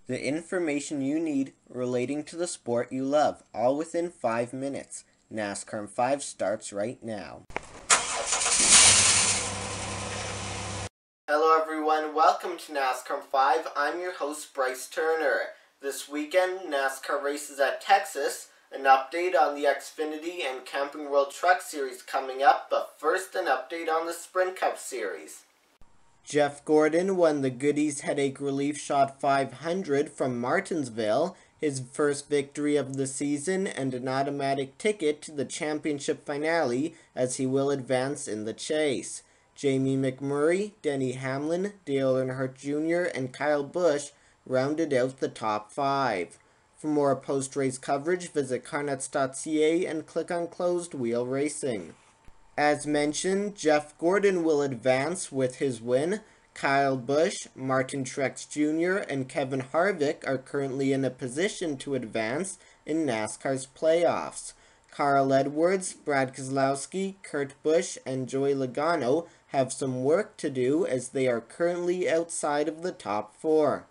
The information you need relating to the sport you love, all within 5 minutes. NASCAR in 5 starts right now. Hello everyone, welcome to NASCAR in 5. I'm your host Bryce Turner. This weekend, NASCAR races at Texas, an update on the Xfinity and Camping World Truck Series coming up, but first an update on the Sprint Cup Series. Jeff Gordon won the Goody's Headache Relief Shot 500 from Martinsville, his first victory of the season and an automatic ticket to the championship finale as he will advance in the chase. Jamie McMurray, Denny Hamlin, Dale Earnhardt Jr., and Kyle Busch rounded out the top 5. For more post-race coverage, visit carnuts.ca and click on Closed Wheel Racing. As mentioned, Jeff Gordon will advance with his win. Kyle Busch, Martin Truex Jr., and Kevin Harvick are currently in a position to advance in NASCAR's playoffs. Carl Edwards, Brad Keselowski, Kurt Busch, and Joey Logano have some work to do as they are currently outside of the top 4.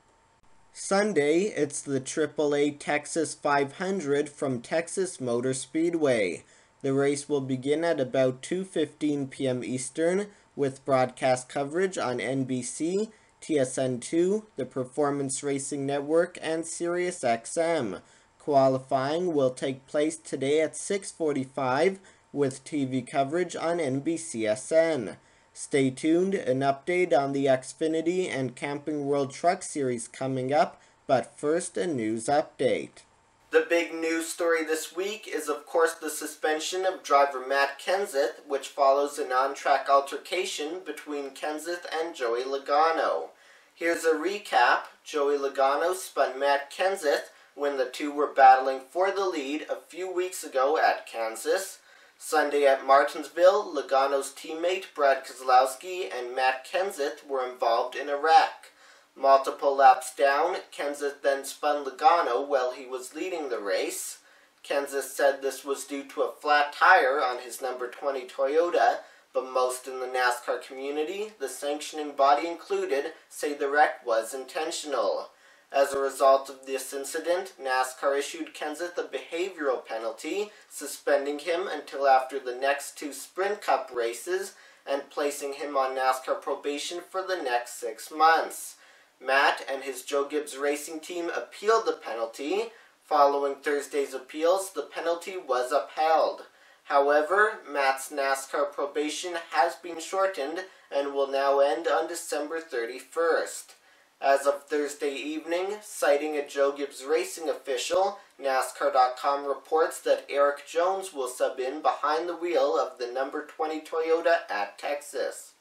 Sunday, it's the AAA Texas 500 from Texas Motor Speedway. The race will begin at about 2:15 p.m. Eastern with broadcast coverage on NBC, TSN2, the Performance Racing Network, and SiriusXM. Qualifying will take place today at 6:45 with TV coverage on NBCSN. Stay tuned, an update on the Xfinity and Camping World Truck Series coming up, but first a news update. The big news story this week is of course the suspension of driver Matt Kenseth, which follows an on-track altercation between Kenseth and Joey Logano. Here's a recap. Joey Logano spun Matt Kenseth when the two were battling for the lead a few weeks ago at Kansas. Sunday at Martinsville, Logano's teammate Brad Keselowski and Matt Kenseth were involved in a wreck. Multiple laps down, Kenseth then spun Logano while he was leading the race. Kenseth said this was due to a flat tire on his number 20 Toyota, but most in the NASCAR community, the sanctioning body included, say the wreck was intentional. As a result of this incident, NASCAR issued Kenseth a behavioral penalty, suspending him until after the next 2 Sprint Cup races and placing him on NASCAR probation for the next 6 months. Matt and his Joe Gibbs Racing team appealed the penalty. Following Thursday's appeals, the penalty was upheld. However, Matt's NASCAR probation has been shortened and will now end on December 31st. As of Thursday evening, citing a Joe Gibbs Racing official, NASCAR.com reports that Eric Jones will sub in behind the wheel of the number 20 Toyota at Texas.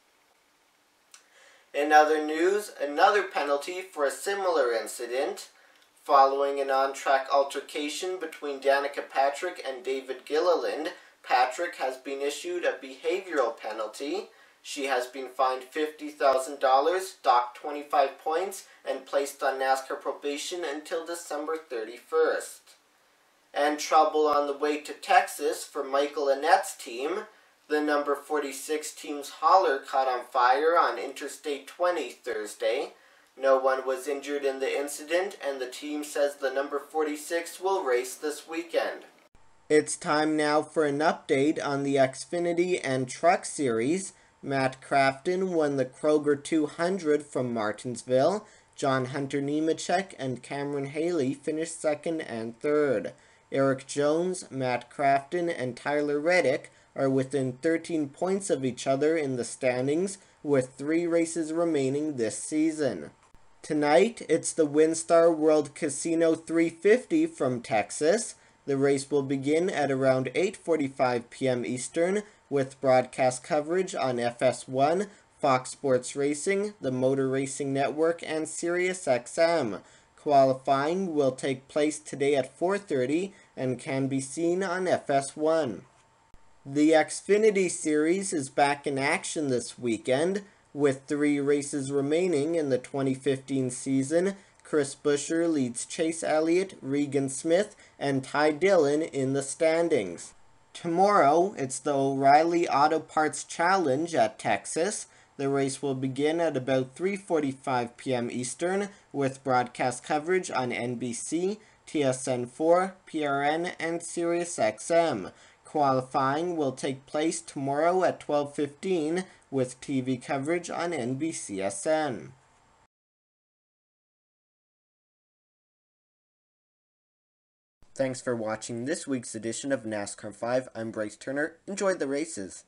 In other news, another penalty for a similar incident. Following an on-track altercation between Danica Patrick and David Gilliland, Patrick has been issued a behavioral penalty. She has been fined $50,000, docked 25 points, and placed on NASCAR probation until December 31st. And trouble on the way to Texas for Michael Annette's team. The number 46 team's hauler caught on fire on Interstate 20 Thursday. No one was injured in the incident, and the team says the number 46 will race this weekend. It's time now for an update on the Xfinity and Truck Series. Matt Crafton won the Kroger 200 from Martinsville. John Hunter Nemechek and Cameron Haley finished second and third. Eric Jones, Matt Crafton, and Tyler Reddick are within 13 points of each other in the standings, with 3 races remaining this season. Tonight, it's the WinStar World Casino 350 from Texas. The race will begin at around 8:45 p.m. Eastern, with broadcast coverage on FS1, Fox Sports Racing, the Motor Racing Network, and SiriusXM. Qualifying will take place today at 4:30 and can be seen on FS1. The Xfinity Series is back in action this weekend. With 3 races remaining in the 2015 season, Chris Buescher leads Chase Elliott, Regan Smith, and Ty Dillon in the standings. Tomorrow, it's the O'Reilly Auto Parts Challenge at Texas. The race will begin at about 3:45 p.m. Eastern, with broadcast coverage on NBC, TSN4, PRN, and SiriusXM. Qualifying will take place tomorrow at 12:15, with TV coverage on NBCSN. Thanks for watching this week's edition of NASCAR 5. I'm Bryce Turner. Enjoy the races.